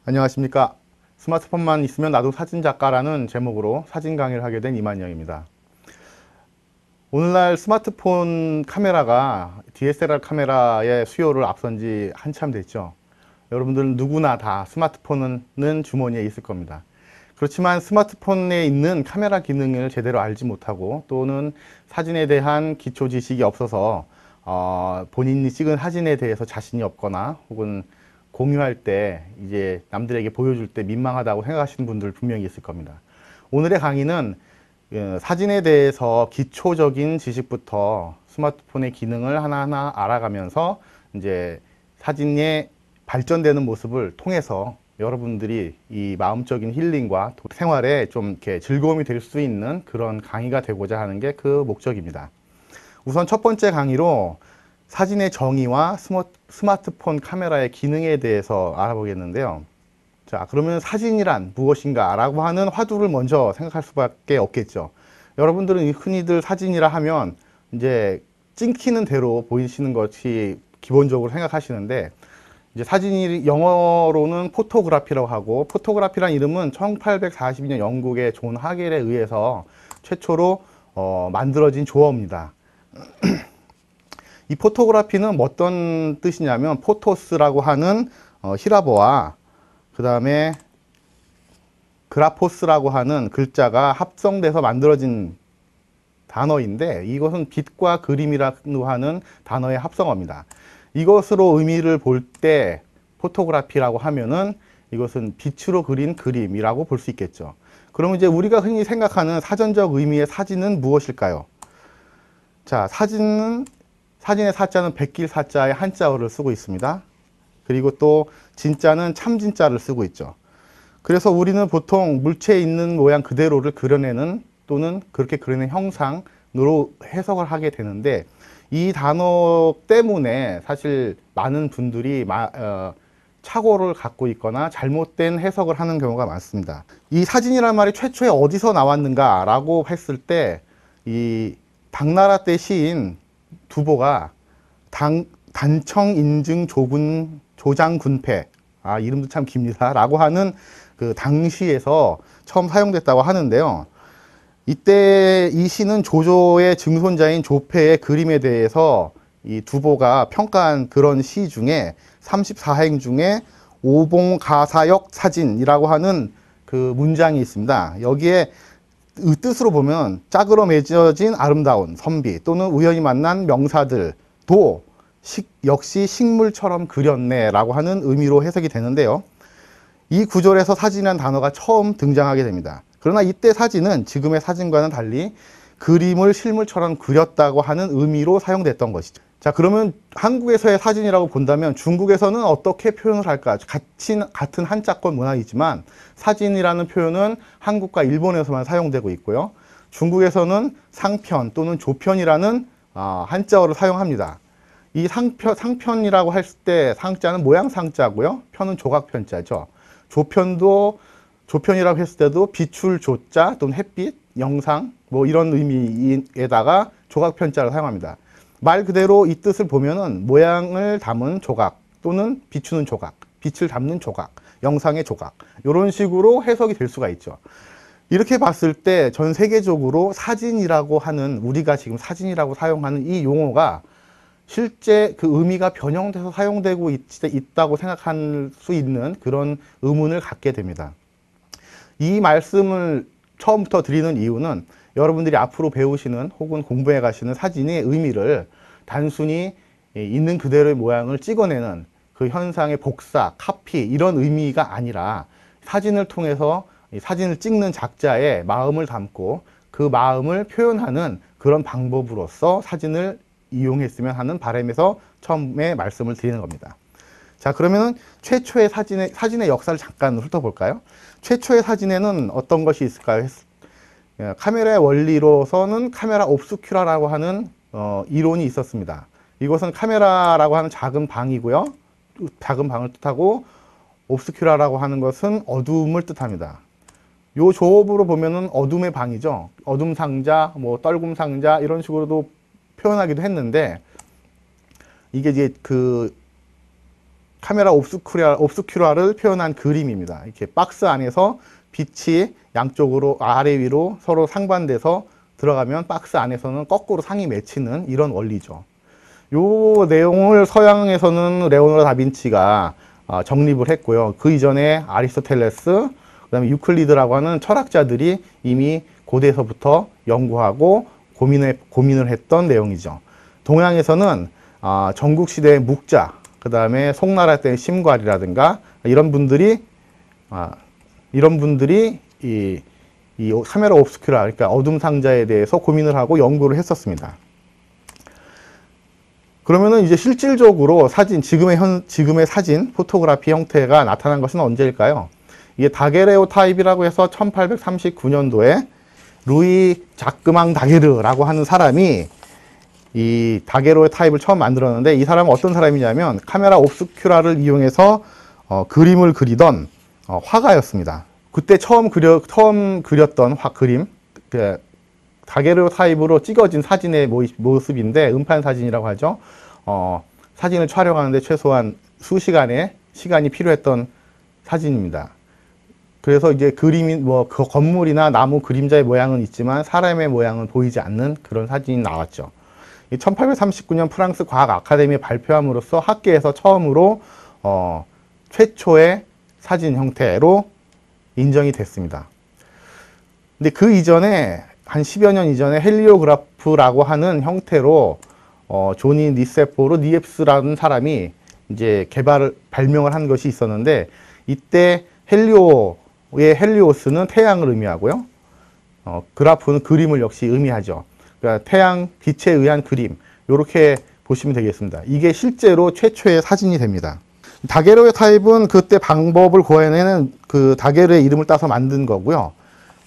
안녕하십니까. 스마트폰만 있으면 나도 사진작가라는 제목으로 사진 강의를 하게 된 이만영입니다. 오늘날 스마트폰 카메라가 DSLR 카메라의 수요를 앞선 지 한참 됐죠. 여러분들 누구나 다 스마트폰은 주머니에 있을 겁니다. 그렇지만 스마트폰에 있는 카메라 기능을 제대로 알지 못하고 또는 사진에 대한 기초 지식이 없어서 본인이 찍은 사진에 대해서 자신이 없거나 혹은 공유할 때 이제 남들에게 보여줄 때 민망하다고 생각하시는 분들 분명히 있을 겁니다. 오늘의 강의는 사진에 대해서 기초적인 지식부터 스마트폰의 기능을 하나하나 알아가면서 이제 사진의 발전되는 모습을 통해서 여러분들이 이 마음적인 힐링과 생활에 좀 이렇게 즐거움이 될 수 있는 그런 강의가 되고자 하는 게 그 목적입니다. 우선 첫 번째 강의로 사진의 정의와 스마트폰 카메라의 기능에 대해서 알아보겠는데요. 자, 그러면 사진이란 무엇인가 라고 하는 화두를 먼저 생각할 수밖에 없겠죠. 여러분들은 흔히들 사진이라 하면 이제 찍히는 대로 보이시는 것이 기본적으로 생각하시는데, 이제 사진이 영어로는 포토그래피라고 하고, 포토그래피란 이름은 1842년 영국의 존 하겔에 의해서 최초로 만들어진 조어입니다. 이 포토그래피는 어떤 뜻이냐면 포토스라고 하는 히라보와 그 다음에 그라포스라고 하는 글자가 합성돼서 만들어진 단어인데, 이것은 빛과 그림이라고 하는 단어의 합성어입니다. 이것으로 의미를 볼 때 포토그래피라고 하면은 이것은 빛으로 그린 그림이라고 볼 수 있겠죠. 그러면 이제 우리가 흔히 생각하는 사전적 의미의 사진은 무엇일까요? 자, 사진의 사자는 백길 사자의 한자어를 쓰고 있습니다. 그리고 또 진자는 참진자를 쓰고 있죠. 그래서 우리는 보통 물체에 있는 모양 그대로를 그려내는 또는 그렇게 그리는 형상으로 해석을 하게 되는데, 이 단어 때문에 사실 많은 분들이 착오를 갖고 있거나 잘못된 해석을 하는 경우가 많습니다. 이 사진이라는 말이 최초에 어디서 나왔는가 라고 했을 때, 이 당나라 때 시인 두보가 단청 인증 조장군패, 이름도 참 깁니다 라고 하는 그 당시에서 처음 사용됐다고 하는데요. 이때 이 시는 조조의 증손자인 조패의 그림에 대해서 이 두보가 평가한 그런 시 중에 34행 중에 오봉가사역 사진이라고 하는 그 문장이 있습니다. 여기에 이 뜻으로 보면 짝으로 맺어진 아름다운 선비 또는 우연히 만난 명사들도 역시 식물처럼 그렸네 라고 하는 의미로 해석이 되는데요. 이 구절에서 사진이라는 단어가 처음 등장하게 됩니다. 그러나 이때 사진은 지금의 사진과는 달리 그림을 실물처럼 그렸다고 하는 의미로 사용됐던 것이죠. 자, 그러면 한국에서의 사진이라고 본다면 중국에서는 어떻게 표현을 할까? 같은 한자권 문화이지만 사진이라는 표현은 한국과 일본에서만 사용되고 있고요. 중국에서는 상편 또는 조편이라는 한자어를 사용합니다. 이 상편이라고 했을 때 상자는 모양 상자고요. 편은 조각편자죠. 조편이라고 했을 때도 비출 조자 또는 햇빛, 영상 뭐 이런 의미에다가 조각편자를 사용합니다. 말 그대로 이 뜻을 보면은 모양을 담은 조각 또는 비추는 조각, 빛을 담는 조각, 영상의 조각, 이런 식으로 해석이 될 수가 있죠. 이렇게 봤을 때 전 세계적으로 사진이라고 하는, 우리가 지금 사진이라고 사용하는 이 용어가 실제 그 의미가 변형돼서 사용되고 있다고 생각할 수 있는 그런 의문을 갖게 됩니다. 이 말씀을 처음부터 드리는 이유는 여러분들이 앞으로 배우시는 혹은 공부해 가시는 사진의 의미를 단순히 있는 그대로의 모양을 찍어내는 그 현상의 복사, 카피 이런 의미가 아니라, 사진을 통해서 사진을 찍는 작자의 마음을 담고 그 마음을 표현하는 그런 방법으로서 사진을 이용했으면 하는 바람에서 처음에 말씀을 드리는 겁니다. 자, 그러면은 최초의 사진의 역사를 잠깐 훑어볼까요? 최초의 사진에는 어떤 것이 있을까요? 카메라의 원리로서는 카메라 옵스큐라라고 하는 이론이 있었습니다. 이것은 카메라라고 하는 작은 방이고요. 작은 방을 뜻하고, 옵스큐라라고 하는 것은 어둠을 뜻합니다. 요 조업으로 보면은 어둠의 방이죠. 어둠 상자, 뭐 떨굼 상자 이런 식으로도 표현하기도 했는데, 이게 이제 그 카메라 옵스큐라를 표현한 그림입니다. 이렇게 박스 안에서 빛이 양쪽으로 아래 위로 서로 상반돼서 들어가면 박스 안에서는 거꾸로 상이 맺히는 이런 원리죠. 요 내용을 서양에서는 레오나르도 다빈치가 정립을 했고요. 그 이전에 아리스토텔레스, 그다음에 유클리드라고 하는 철학자들이 이미 고대에서부터 연구하고 고민을 했던 내용이죠. 동양에서는 전국시대의 묵자, 그 다음에 송나라 때의 심괄이라든가 이런 분들이 이 카메라 옵스큐라, 그러니까 어둠 상자에 대해서 고민을 하고 연구를 했었습니다. 그러면은 이제 실질적으로 지금의 사진, 포토그래피 형태가 나타난 것은 언제일까요? 이게 다게레오 타입이라고 해서 1839년도에 루이 자크망 다게르라고 하는 사람이 이 다게로의 타입을 처음 만들었는데, 이 사람은 어떤 사람이냐면 카메라 옵스큐라를 이용해서 그림을 그리던 화가였습니다. 그때 처음 그렸던 그림, 다게르 타입으로 찍어진 사진의 모습인데, 음판 사진이라고 하죠. 사진을 촬영하는데 최소한 수시간의 시간이 필요했던 사진입니다. 그래서 이제 그림이 그 건물이나 나무 그림자의 모양은 있지만 사람의 모양은 보이지 않는 그런 사진이 나왔죠. 1839년 프랑스 과학 아카데미에 발표함으로써 학계에서 처음으로 최초의 사진 형태로 인정이 됐습니다. 근데 그 이전에 한 10여 년 이전에 헬리오그라프라고 하는 형태로 조니 니세포르 니엡스라는 사람이 이제 발명을 한 것이 있었는데, 이때 헬리오스는 태양을 의미하고요. 그래프는 그림을 역시 의미하죠. 그러니까 태양, 빛에 의한 그림, 이렇게 보시면 되겠습니다. 이게 실제로 최초의 사진이 됩니다. 다게르의 타입은 그때 방법을 구해내는 그 다게르의 이름을 따서 만든 거고요.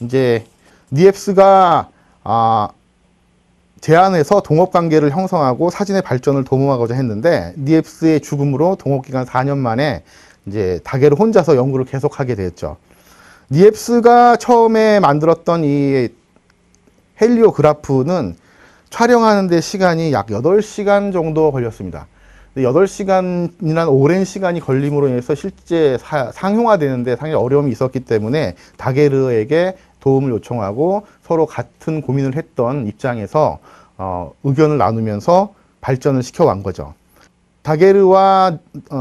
이제 니엡스가 제안해서 동업관계를 형성하고 사진의 발전을 도모하고자 했는데, 니엡스의 죽음으로 동업기간 4년 만에 이제 다게르 혼자서 연구를 계속하게 됐죠. 니엡스가 처음에 만들었던 이 헬리오그라프는 촬영하는 데 시간이 약 8시간 정도 걸렸습니다. 8시간이란 오랜 시간이 걸림으로 인해서 실제 상용화되는데 상당히 어려움이 있었기 때문에 다게르에게 도움을 요청하고 서로 같은 고민을 했던 입장에서 의견을 나누면서 발전을 시켜간 거죠. 다게르와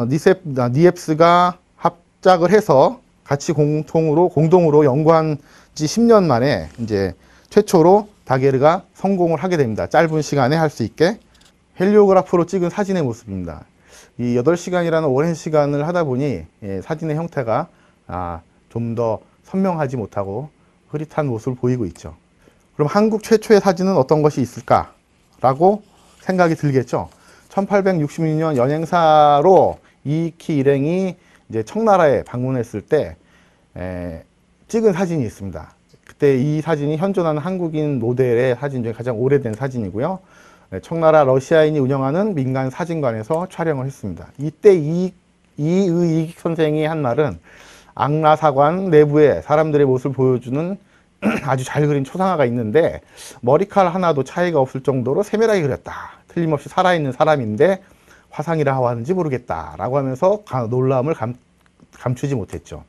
니엡스가 합작을 해서 같이 공동으로 연구한 지 10년 만에 이제 최초로 다게르가 성공을 하게 됩니다. 짧은 시간에 할 수 있게. 헬리오그라프로 찍은 사진의 모습입니다. 이 8시간이라는 오랜 시간을 하다 보니 사진의 형태가 좀 더 선명하지 못하고 흐릿한 모습을 보이고 있죠. 그럼 한국 최초의 사진은 어떤 것이 있을까라고 생각이 들겠죠. 1866년 연행사로 이익희 일행이 이제 청나라에 방문했을 때 찍은 사진이 있습니다. 그때 이 사진이 현존하는 한국인 모델의 사진 중에 가장 오래된 사진이고요. 청나라 러시아인이 운영하는 민간 사진관에서 촬영을 했습니다. 이때 이익 선생이 한 말은, 앙라사관 내부에 사람들의 모습을 보여주는 아주 잘 그린 초상화가 있는데 머리칼 하나도 차이가 없을 정도로 세밀하게 그렸다. 틀림없이 살아있는 사람인데 화상이라 하는지 모르겠다 라고 하면서 놀라움을 감추지 못했죠.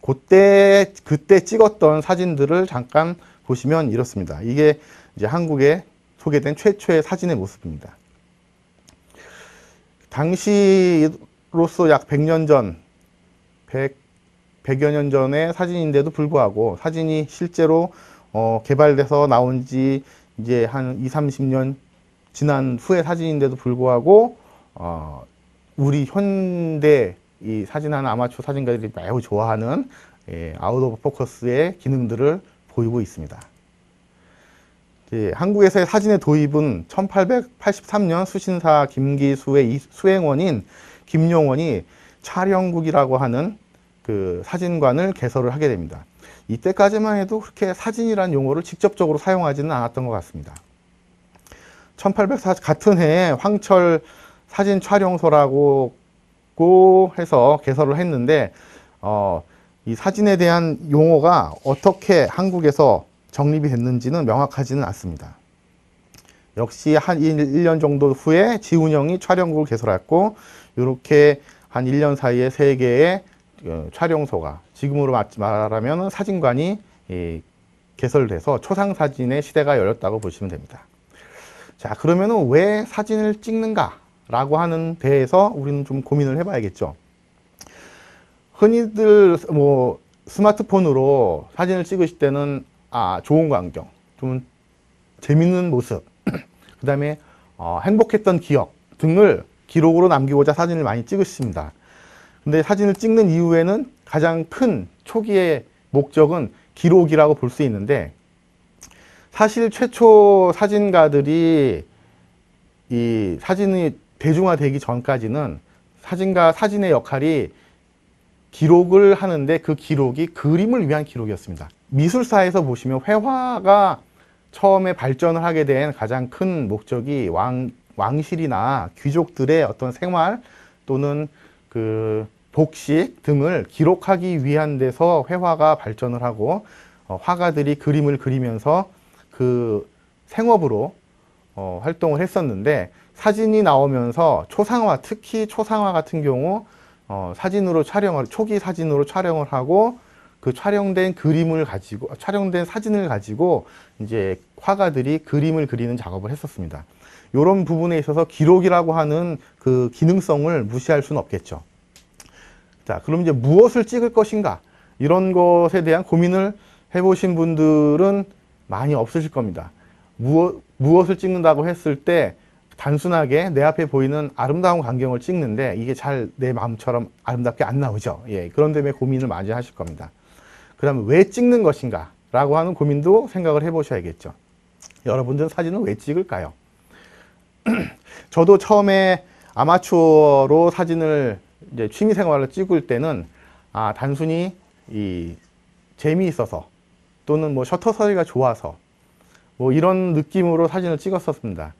그때 찍었던 사진들을 잠깐 보시면 이렇습니다. 이게 이제 한국에 소개된 최초의 사진의 모습입니다. 당시로서 약 100년 전, 100여 년 전의 사진인데도 불구하고 사진이 실제로 개발돼서 나온 지 이제 한 20, 30년 지난 후의 사진인데도 불구하고 우리 현대 이 사진하는 아마추어 사진가들이 매우 좋아하는 아웃 오브 포커스의 기능들을 보이고 있습니다. 한국에서의 사진의 도입은 1883년 수신사 김기수의 수행원인 김용원이 촬영국이라고 하는 그 사진관을 개설을 하게 됩니다. 이때까지만 해도 그렇게 사진이라는 용어를 직접적으로 사용하지는 않았던 것 같습니다. 같은 해에 황철 사진 촬영소라고 해서 개설을 했는데 이 사진에 대한 용어가 어떻게 한국에서 정립이 됐는지는 명확하지는 않습니다. 역시 한 1년 정도 후에 지훈영이 촬영국을 개설했고, 이렇게 한 1년 사이에 3개의 촬영소가, 지금으로 말하면 사진관이 개설돼서 초상사진의 시대가 열렸다고 보시면 됩니다. 자, 그러면은 왜 사진을 찍는가? 라고 하는 데에서 우리는 좀 고민을 해봐야겠죠. 흔히들 뭐 스마트폰으로 사진을 찍으실 때는 좋은 광경, 좀 재밌는 모습, 그 다음에 행복했던 기억 등을 기록으로 남기고자 사진을 많이 찍으십니다. 근데 사진을 찍는 이후에는 가장 큰 초기의 목적은 기록이라고 볼 수 있는데, 사실 최초 사진가들이 이 사진이 대중화되기 전까지는 사진가 사진의 역할이 기록을 하는데, 그 기록이 그림을 위한 기록이었습니다. 미술사에서 보시면 회화가 처음에 발전을 하게 된 가장 큰 목적이 왕실이나 귀족들의 어떤 생활 또는 그 복식 등을 기록하기 위한 데서 회화가 발전을 하고, 화가들이 그림을 그리면서 그 생업으로 활동을 했었는데, 사진이 나오면서 초상화, 특히 초상화 같은 경우 초기 사진으로 촬영을 하고, 그 촬영된 사진을 가지고 이제 화가들이 그림을 그리는 작업을 했었습니다. 이런 부분에 있어서 기록이라고 하는 그 기능성을 무시할 수는 없겠죠. 자, 그럼 이제 무엇을 찍을 것인가? 이런 것에 대한 고민을 해보신 분들은 많이 없으실 겁니다. 무엇을 찍는다고 했을 때 단순하게 내 앞에 보이는 아름다운 광경을 찍는데 이게 잘 내 마음처럼 아름답게 안 나오죠. 예, 그런 때문에 고민을 많이 하실 겁니다. 그 다음에 왜 찍는 것인가? 라고 하는 고민도 생각을 해보셔야겠죠. 여러분들은 사진을 왜 찍을까요? 저도 처음에 아마추어로 사진을 이제 취미생활을 찍을 때는 단순히 재미있어서 또는 뭐 셔터 서리가 좋아서 뭐 이런 느낌으로 사진을 찍었었습니다.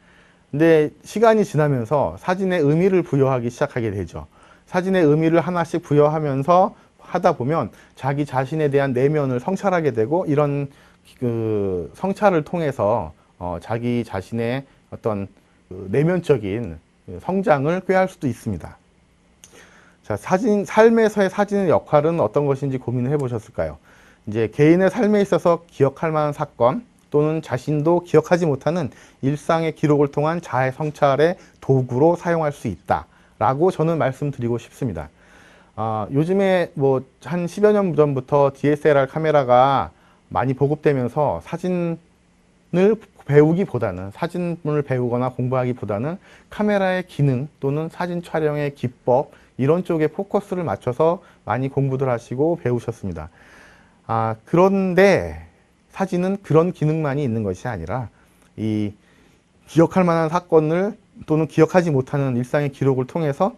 근데 시간이 지나면서 사진에 의미를 부여하기 시작하게 되죠. 사진에 의미를 하나씩 부여하면서 하다 보면 자기 자신에 대한 내면을 성찰하게 되고, 이런 그 성찰을 통해서 자기 자신의 어떤 내면적인 성장을 꾀할 수도 있습니다. 자, 삶에서의 사진의 역할은 어떤 것인지 고민을 해보셨을까요? 이제 개인의 삶에 있어서 기억할 만한 사건 또는 자신도 기억하지 못하는 일상의 기록을 통한 자해 성찰의 도구로 사용할 수 있다라고 저는 말씀드리고 싶습니다. 요즘에 뭐 한 10여 년 전부터 DSLR 카메라가 많이 보급되면서 사진을 배우거나 공부하기보다는 카메라의 기능 또는 사진 촬영의 기법, 이런 쪽에 포커스를 맞춰서 많이 공부들 하시고 배우셨습니다. 그런데 사진은 그런 기능만이 있는 것이 아니라 이 기억할 만한 사건을 또는 기억하지 못하는 일상의 기록을 통해서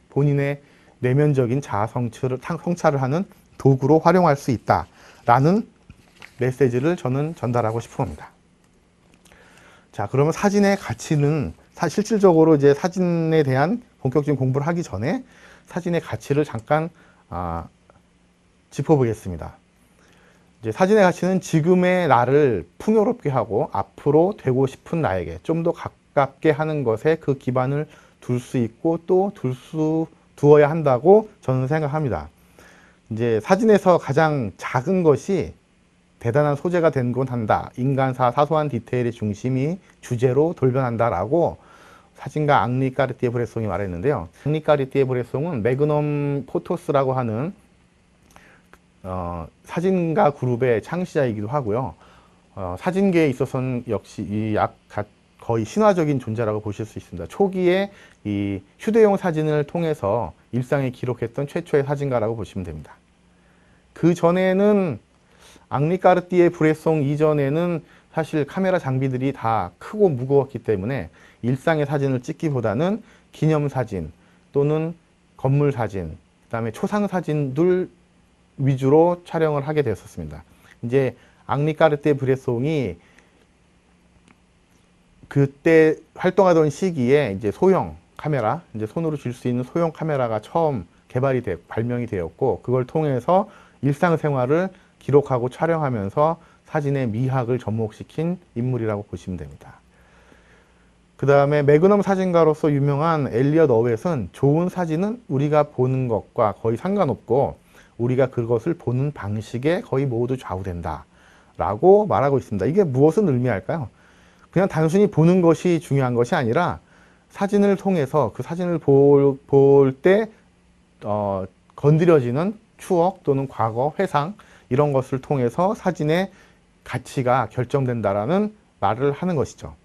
본인의 내면적인 자아 성찰을 하는 도구로 활용할 수 있다라는 메시지를 저는 전달하고 싶습니다. 자, 그러면 사진의 가치는 실질적으로 이제 사진에 대한 본격적인 공부를 하기 전에 사진의 가치를 잠깐 짚어보겠습니다. 이제 사진의 가치는 지금의 나를 풍요롭게 하고 앞으로 되고 싶은 나에게 좀 더 가깝게 하는 것에 그 기반을 둘 수 있고 또 두어야 한다고 저는 생각합니다. 이제 사진에서 가장 작은 것이 대단한 소재가 된곤 한다. 인간사 사소한 디테일의 중심이 주제로 돌변한다라고 사진가 앙리 까르띠에 브레송이 말했는데요. 앙리 까르띠에 브레송은 매그넘 포토스라고 하는 사진가 그룹의 창시자이기도 하고요. 사진계에 있어서는 역시 거의 신화적인 존재라고 보실 수 있습니다. 초기에 이 휴대용 사진을 통해서 일상을 기록했던 최초의 사진가라고 보시면 됩니다. 그 전에는 앙리 까르띠에 브레송 이전에는 사실 카메라 장비들이 다 크고 무거웠기 때문에 일상의 사진을 찍기보다는 기념사진 또는 건물사진, 그 다음에 초상사진들 위주로 촬영을 하게 되었습니다. 이제 앙리 까르띠에 브레송이 그때 활동하던 시기에 이제 소형 카메라, 이제 손으로 쥘 수 있는 소형 카메라가 처음 발명이 되었고, 그걸 통해서 일상생활을 기록하고 촬영하면서 사진의 미학을 접목시킨 인물이라고 보시면 됩니다. 그 다음에 매그넘 사진가로서 유명한 엘리엇 어웻은 좋은 사진은 우리가 보는 것과 거의 상관없고 우리가 그것을 보는 방식에 거의 모두 좌우된다 라고 말하고 있습니다. 이게 무엇을 의미할까요? 그냥 단순히 보는 것이 중요한 것이 아니라 사진을 통해서 그 사진을 볼 때 건드려지는 추억 또는 과거, 회상 이런 것을 통해서 사진의 가치가 결정된다라는 말을 하는 것이죠.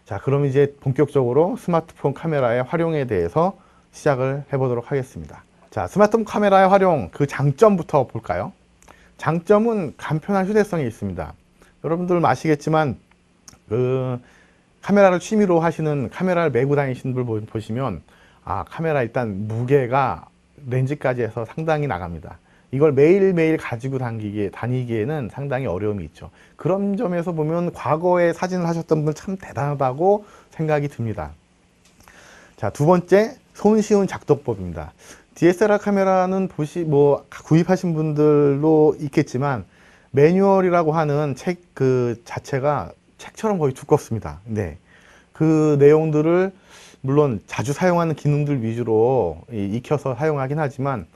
자, 그럼 이제 본격적으로 스마트폰 카메라의 활용에 대해서 시작을 해보도록 하겠습니다. 자, 스마트폰 카메라의 활용, 그 장점부터 볼까요? 장점은 간편한 휴대성이 있습니다. 여러분들 아시겠지만 그 카메라를 취미로 하시는, 카메라를 메고 다니시는 분 보시면 카메라 일단 무게가 렌즈까지 해서 상당히 나갑니다. 이걸 매일매일 가지고 다니기에는 상당히 어려움이 있죠. 그런 점에서 보면 과거에 사진을 하셨던 분들 참 대단하다고 생각이 듭니다. 자, 두 번째, 손쉬운 작동법입니다. DSLR 카메라는 구입하신 분들도 있겠지만 매뉴얼이라고 하는 책 그 자체가 책처럼 거의 두껍습니다. 네. 그 내용들을 물론 자주 사용하는 기능들 위주로 익혀서 사용하긴 하지만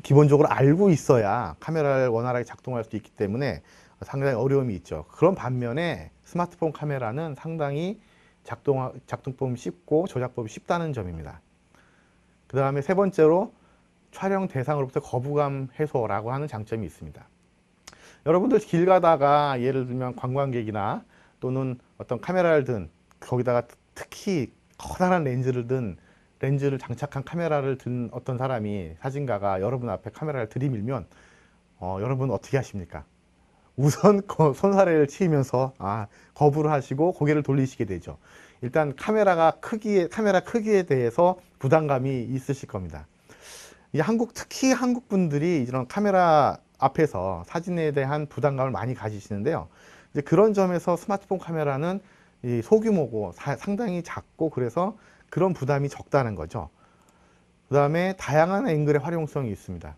기본적으로 알고 있어야 카메라를 원활하게 작동할 수 있기 때문에 상당히 어려움이 있죠. 그런 반면에 스마트폰 카메라는 상당히 작동법이 쉽고 조작법이 쉽다는 점입니다. 그 다음에 세 번째로 촬영 대상으로부터 거부감 해소라고 하는 장점이 있습니다. 여러분들 길 가다가 예를 들면 관광객이나 또는 어떤 카메라를 든, 거기다가 특히 커다란 렌즈를 장착한 카메라를 든 어떤 사람이, 사진가가 여러분 앞에 카메라를 들이밀면 여러분 어떻게 하십니까? 우선 손사래를 치면서 거부를 하시고 고개를 돌리시게 되죠. 일단 카메라 크기에 대해서 부담감이 있으실 겁니다. 특히 한국 분들이 이런 카메라 앞에서 사진에 대한 부담감을 많이 가지시는데요. 이제 그런 점에서 스마트폰 카메라는 소규모고 상당히 작고 그래서 그런 부담이 적다는 거죠. 그 다음에 다양한 앵글의 활용성이 있습니다.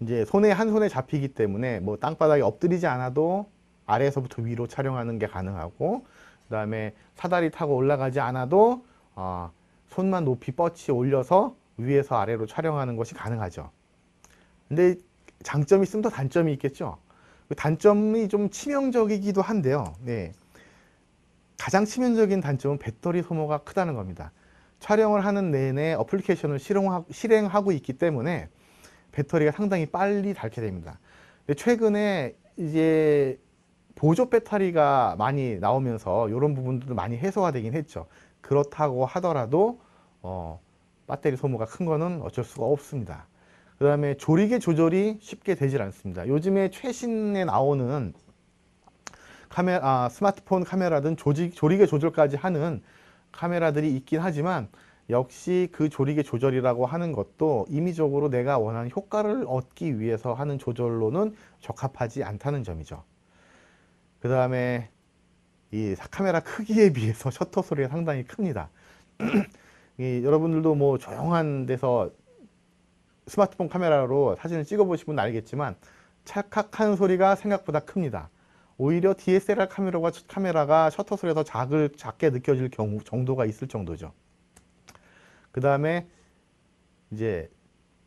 이제 한 손에 잡히기 때문에 뭐 땅바닥에 엎드리지 않아도 아래에서부터 위로 촬영하는 게 가능하고, 그 다음에 사다리 타고 올라가지 않아도 손만 높이 뻗치 올려서 위에서 아래로 촬영하는 것이 가능하죠. 근데 장점이 있으면 더 단점이 있겠죠. 그 단점이 좀 치명적이기도 한데요. 네. 가장 치명적인 단점은 배터리 소모가 크다는 겁니다. 촬영을 하는 내내 어플리케이션을 실행하고 있기 때문에 배터리가 상당히 빨리 닳게 됩니다. 근데 최근에 이제 보조 배터리가 많이 나오면서 이런 부분들도 많이 해소가 되긴 했죠. 그렇다고 하더라도 배터리 소모가 큰 거는 어쩔 수가 없습니다. 그 다음에 조리개 조절이 쉽게 되질 않습니다. 요즘에 최신에 나오는 스마트폰 카메라든 조리개 조절까지 하는 카메라들이 있긴 하지만 역시 그 조리개 조절이라고 하는 것도 임의적으로 내가 원하는 효과를 얻기 위해서 하는 조절로는 적합하지 않다는 점이죠. 그 다음에 이 카메라 크기에 비해서 셔터 소리가 상당히 큽니다. 여러분들도 뭐 조용한 데서 스마트폰 카메라로 사진을 찍어 보시면 알겠지만 찰칵하는 소리가 생각보다 큽니다. 오히려 DSLR 카메라가 셔터 소리가 더 작게 느껴질 경우 정도가 있을 정도죠. 그 다음에 이제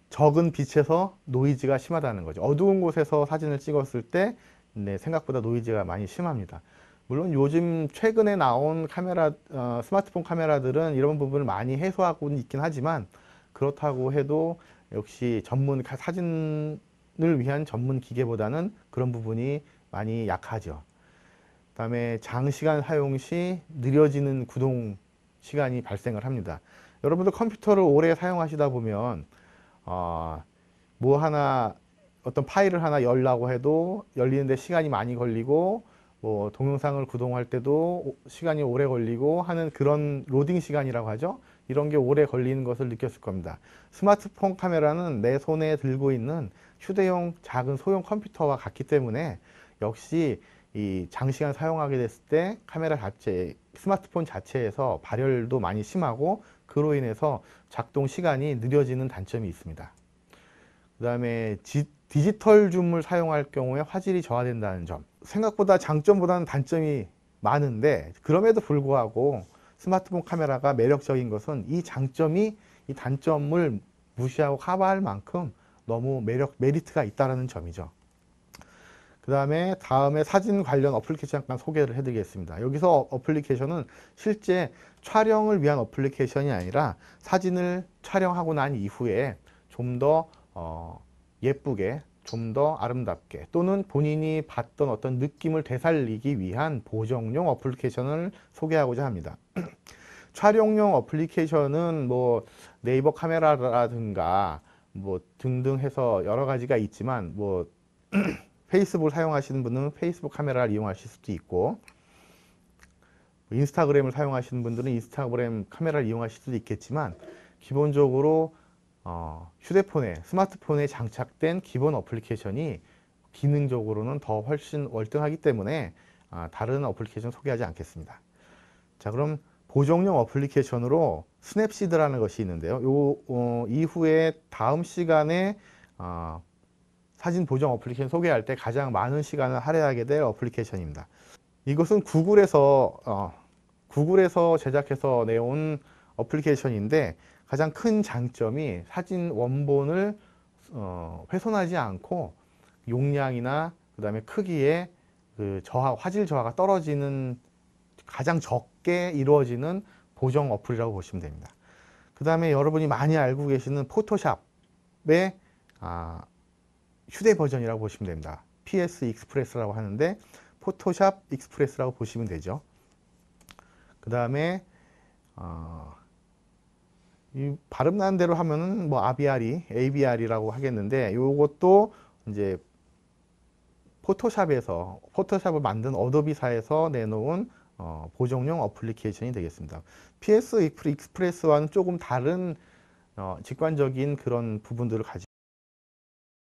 적은 빛에서 노이즈가 심하다는 거죠. 어두운 곳에서 사진을 찍었을 때 생각보다 노이즈가 많이 심합니다. 물론 요즘 최근에 나온 스마트폰 카메라들은 이런 부분을 많이 해소하고는 있긴 하지만 그렇다고 해도 역시 사진을 위한 전문 기계보다는 그런 부분이 많이 약하죠. 그 다음에 장시간 사용 시 느려지는 구동 시간이 발생을 합니다. 여러분들 컴퓨터를 오래 사용하시다 보면 어떤 파일을 하나 열려고 해도 열리는데 시간이 많이 걸리고, 뭐 동영상을 구동할 때도 시간이 오래 걸리고 하는 그런 로딩 시간이라고 하죠. 이런 게 오래 걸리는 것을 느꼈을 겁니다. 스마트폰 카메라는 내 손에 들고 있는 휴대용 작은 소형 컴퓨터와 같기 때문에 역시 이 장시간 사용하게 됐을 때 스마트폰 자체에서 발열도 많이 심하고 그로 인해서 작동 시간이 느려지는 단점이 있습니다. 그 다음에 디지털 줌을 사용할 경우에 화질이 저하된다는 점. 생각보다 장점보다는 단점이 많은데 그럼에도 불구하고 스마트폰 카메라가 매력적인 것은 이 장점이 이 단점을 무시하고 커버할 만큼 너무 메리트가 있다는 점이죠. 그 다음에 사진 관련 어플리케이션 잠깐 소개를 해드리겠습니다. 여기서 어플리케이션은 실제 촬영을 위한 어플리케이션이 아니라 사진을 촬영하고 난 이후에 좀 더 예쁘게, 좀 더 아름답게 또는 본인이 봤던 어떤 느낌을 되살리기 위한 보정용 어플리케이션을 소개하고자 합니다. 촬영용 어플리케이션은 뭐 네이버 카메라라든가 뭐 등등 해서 여러 가지가 있지만 뭐 페이스북을 사용하시는 분은 페이스북 카메라를 이용하실 수도 있고 인스타그램을 사용하시는 분들은 인스타그램 카메라를 이용하실 수도 있겠지만 기본적으로 휴대폰에 스마트폰에 장착된 기본 어플리케이션이 기능적으로는 더 훨씬 월등하기 때문에 다른 어플리케이션 소개하지 않겠습니다. 자, 그럼 보정용 어플리케이션으로 스냅시드라는 것이 있는데요. 이후에 다음 시간에 사진 보정 어플리케이션 소개할 때 가장 많은 시간을 할애하게 될 어플리케이션입니다. 이것은 구글에서 제작해서 내온 어플리케이션인데 가장 큰 장점이 사진 원본을 훼손하지 않고 용량이나 그 다음에 크기에 그 화질 저하가 떨어지는 가장 적게 이루어지는 보정 어플이라고 보시면 됩니다. 그 다음에 여러분이 많이 알고 계시는 포토샵의 휴대 버전이라고 보시면 됩니다. PS 익스프레스라고 하는데 포토샵 익스프레스라고 보시면 되죠. 그 다음에 이 발음 나는 대로 하면은 뭐 ABR이라고 하겠는데 요것도 이제 포토샵을 만든 어도비사에서 내놓은 보정용 어플리케이션이 되겠습니다. PS 익스프레스와는 조금 다른 직관적인 그런 부분들을 가지고